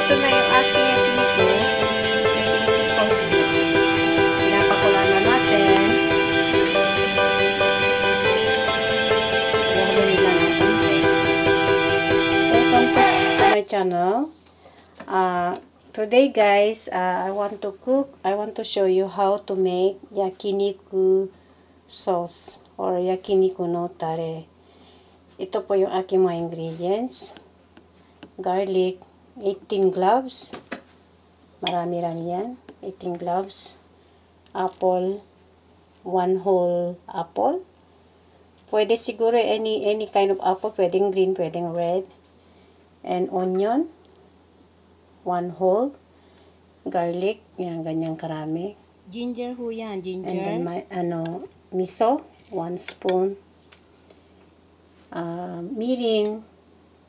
ito na yung ating yakiniku. Yakiniku sauce. Pinapakulan na natin. Lagyan lang ng konti. Welcome to my channel. Today guys, I want to show you how to make yakiniku sauce or yakiniku no tare. Ito po yung aking mga ingredients. Garlic, 18 cloves. Marami-rami yan. 18 cloves. Apple, 1 whole apple. Pwede siguro any kind of apple. Pwedeng green, pwedeng red. And onion, 1 whole. Garlic, yan, ganyang karami. Ginger ho yan, ginger. And then, miso, 1 spoon. Mirin,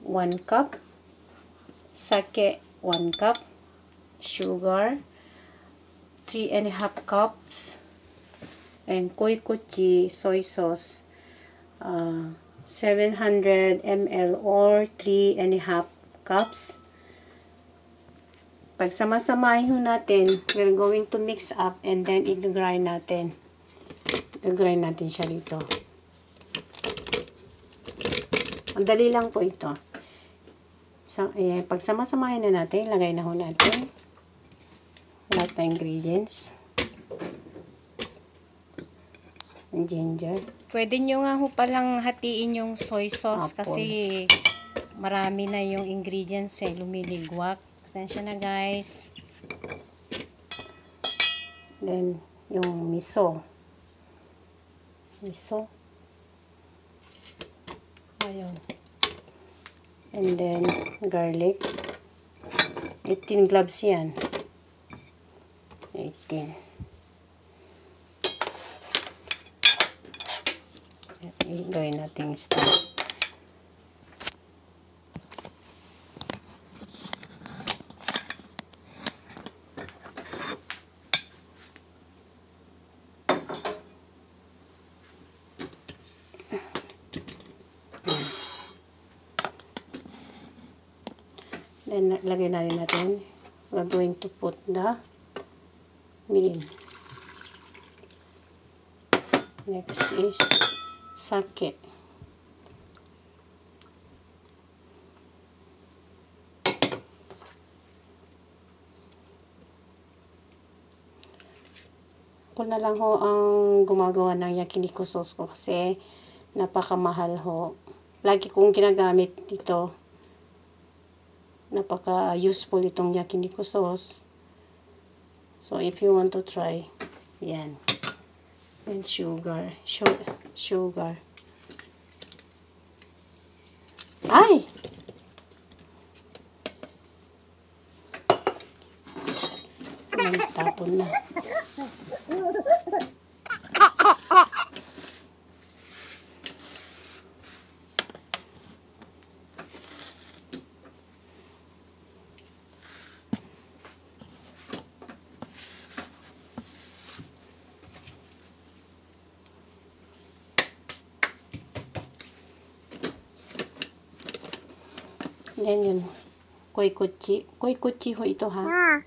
1 cup. Sake, 1 cup. Sugar, 3.5 cups. And koikuchi soy sauce, 700 ml or 3.5 cups. Pagsama-samahin natin, we're going to mix up and then i-grind natin. I-grind natin siya dito. Ang dali lang po ito. Pagsama-samahin na natin, lagay na ho natin lahat ng ingredients. Ginger. Pwede nyo nga ho palang hatiin yung soy sauce Apple. kasi marami na yung ingredients lumiligwak. Pasensya na guys. Then, yung miso. Miso. Ayun. And then, garlic. 18 cloves yan. 18. Gawin natin start. Then, lagay na rin natin. We're going to put the mirin. Next is sake. Ako na lang ho ang gumagawa ng yakiniku sauce ko kasi napakamahal ho. Lagi kong ginagamit dito. Napaka-useful itong yakiniku sauce. So, if you want to try, yan. And sugar. Sugar. Ay! Tapon na. Yan yun. Koikuchi. Koikuchi ho ito ha. Ay.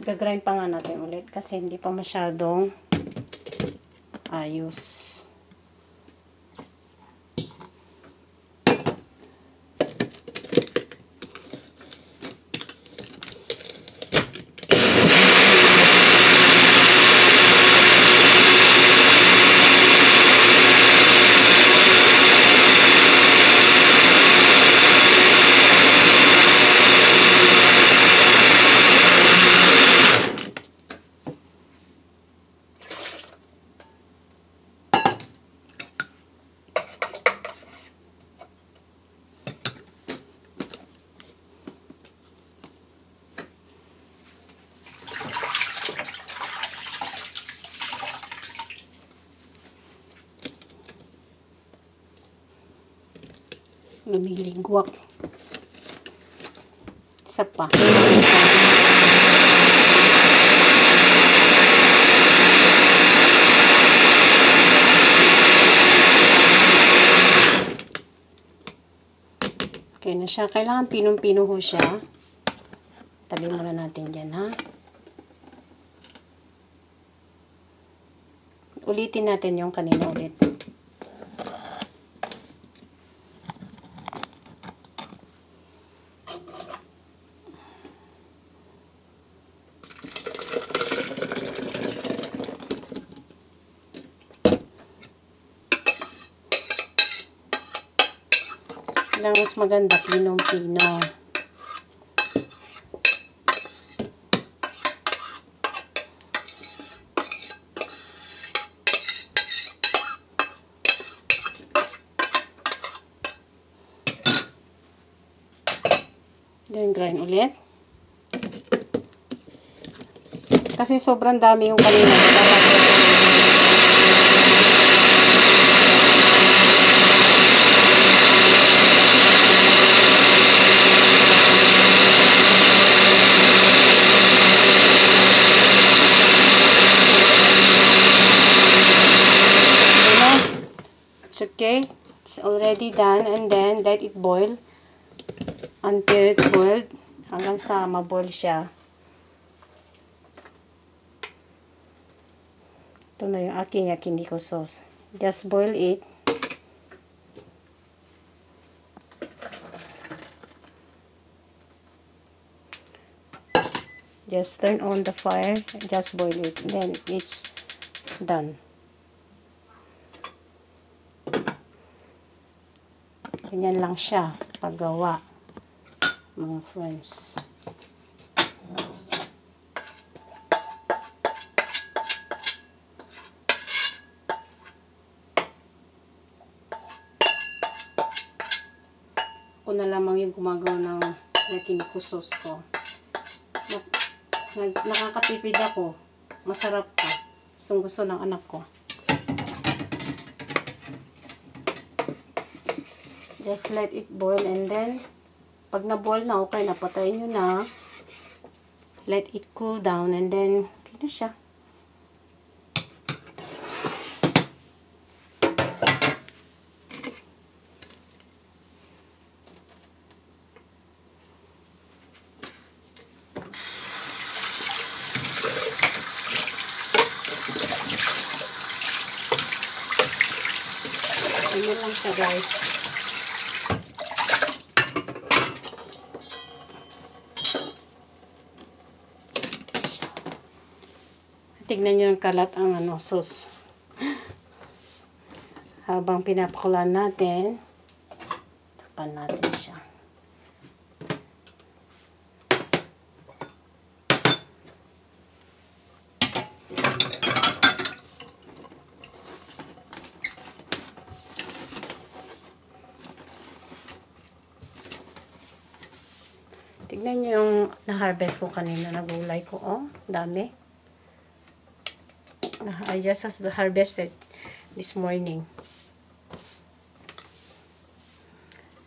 Gagrind pa nga natin ulit kasi hindi pa masyadong ayos. Lumiligwak. Isa pa. Okay na siya. Kailangan pinong-pino ho siya. Tabi muna natin dyan, ha? Ulitin natin yung kanina ulit. Lang mas maganda pinong-pino. Then grind ulit. Kasi sobrang dami yung kanina. Okay, it's already done, and then let it boil until it's boiled, hanggang sa maboil siya. Ito na yung aking yakiniku sauce. Just boil it. Just turn on the fire, just boil it, then it's done. Ganyan lang siya paggawa, mga friends. Ako na lamang yung gumagawa ng yakiniku sauce ko. Nakakatipid ako. Masarap pa. Gustong gusto ng anak ko. Just let it boil, and then pag na-boil na, okay na, patayin nyo na. Let it cool down, and then okay na siya. Ayan lang siya, guys. Tignan nyo yung kalat ang sauce. Habang pinapakulan natin, tapan natin siya. Tignan nyo yung na-harvest ko kanina na gulay ko. Oh, dami. I just harvested this morning.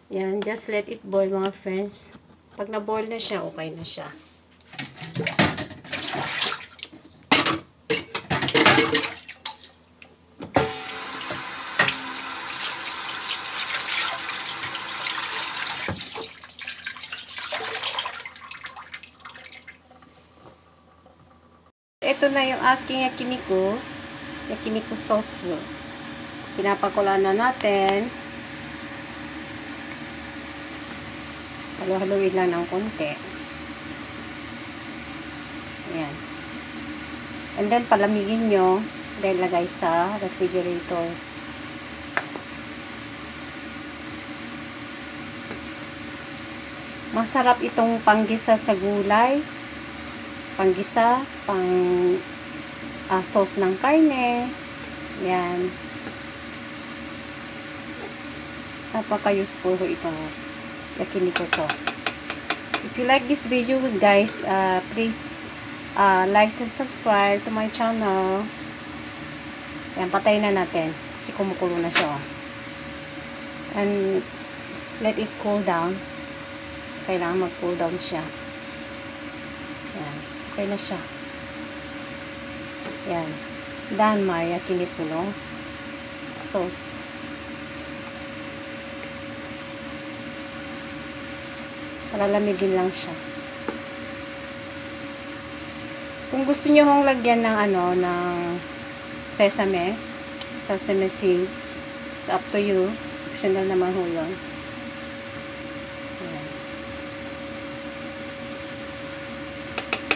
Yan, just let it boil, mga friends. Pag na-boil na siya, okay na siya. ito na yung aking yakiniku. Yakiniku sauce. Pinapakulaan na natin. Halo-haluin lang ng konti. Ayan. And then, palamigin nyo. Then, lagay sa refrigerator. Masarap itong panggisa sa gulay. Panggisa, sauce ng karne. Yan. Napaka-useful itong yakiniku sauce. If you like this video, guys, please like and subscribe to my channel. Yan, patayin na natin. Kasi kumukulo na siya. And let it cool down. Kailangan mag-cool down siya. Yan. Okay na siya. Yan. Dan my yakiniku no sauce. Palalamigin lang siya. Kung gusto niyo hong lagyan ng ng sesame seed, it's up to you. Optional naman ho yun. Ayan.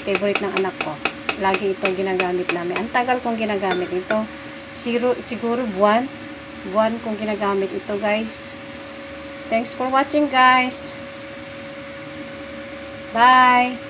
Favorite ng anak ko. Lagi itong ginagamit namin. Ang tagal kong ginagamit ito. Siguro buwan kong ginagamit ito, guys. Thanks for watching, guys. Bye!